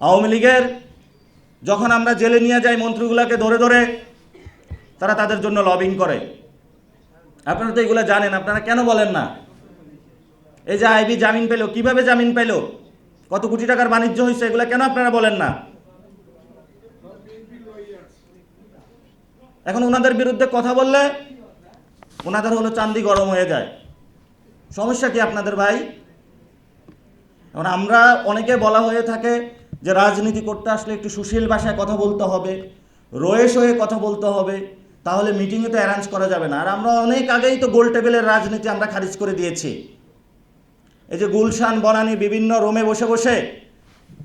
আওয়ামী লীগের যখন আমরা জেলে নিয়ে যাই মন্ত্রীগুলোকে ধরে ধরে তারা তাদের জন্য লবিং করে। আপনারা তো এগুলো জানেন, আপনারা কেন বলেন না? এই যে আইবি জামিন পেল, কিভাবে জামিন পেল, কত কোটি টাকার বাণিজ্য হয়েছে, এগুলো কেন আপনারা বলেন না? এখন ওনাদের বিরুদ্ধে কথা বললে ওনাদের হলো চান্দি গরম হয়ে যায়। সমস্যা কি আপনাদের ভাই? এখন আমরা অনেকে বলা হয়ে থাকে যে রাজনীতি করতে আসলে একটু সুশীল ভাষায় কথা বলতে হবে, রয়েস হয়ে কথা বলতে হবে, তাহলে মিটিংয়ে তো অ্যারেঞ্জ করা যাবে না। আর আমরা অনেক আগেই তো গোল টেবিলের রাজনীতি আমরা খারিজ করে দিয়েছি। এই যে গুলশান বনানী বিভিন্ন রুমে বসে বসে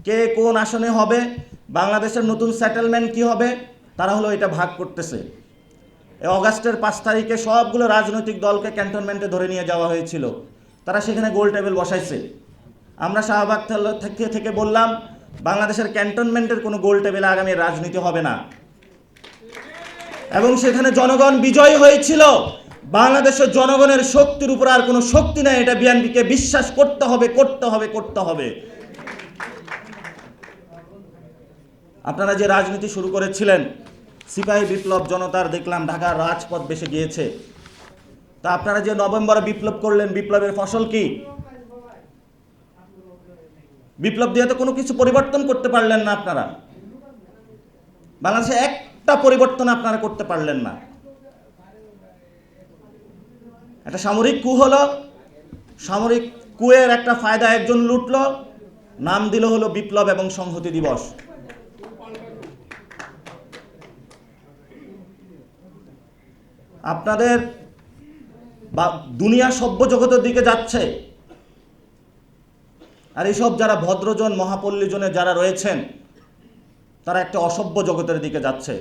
কে কোন আসনে হবে, বাংলাদেশের নতুন সেটেলমেন্ট কি হবে, তারা হলো এটা ভাগ করতেছে। এই অগাস্টের 5 তারিখে সবগুলো রাজনৈতিক দলকে ক্যান্টনমেন্টে ধরে নিয়ে যাওয়া হয়েছিল, তারা সেখানে গোল টেবিল বসাইছে। আমরা শাহবাগ থেকে বললাম বাংলাদেশের ক্যান্টনমেন্টের কোনো গোল টেবিলে আগামী রাজনীতি হবে না, এবং সেখানে জনগণ বিজয়ী হয়েছিল। বাংলাদেশের জনগণের শক্তির উপর আর কোনো শক্তি নাই, এটা বিএনপিকে বিশ্বাস করতে হবে, করতে হবে, করতে হবে। আপনারা যে রাজনীতি শুরু করেছিলেন, সিপাহী বিপ্লব, জনতার দেখলাম ঢাকার রাজপথ বেসে গিয়েছে। তা আপনারা যে নভেম্বরে বিপ্লব করলেন, বিপ্লবের ফসল কি? বিপ্লব দিয়ে তো কোনো কিছু পরিবর্তন করতে পারলেন না আপনারা। বাংলাদেশে একটা পরিবর্তন আপনারা করতে পারলেন না। একটা সামরিক কু হলো, সামরিক কুয়ের একটা ফায়দা একজন লুটলো, নাম দিল হলো বিপ্লব এবং সংহতি দিবস। আপনাদের দুনিয়া সভ্য জগতের দিকে যাচ্ছে, আর এইসব যারা ভদ্রজন মহাপল্লীজনে যারা রয়েছেন তারা একটা অসভ্য জগতের দিকে যাচ্ছে।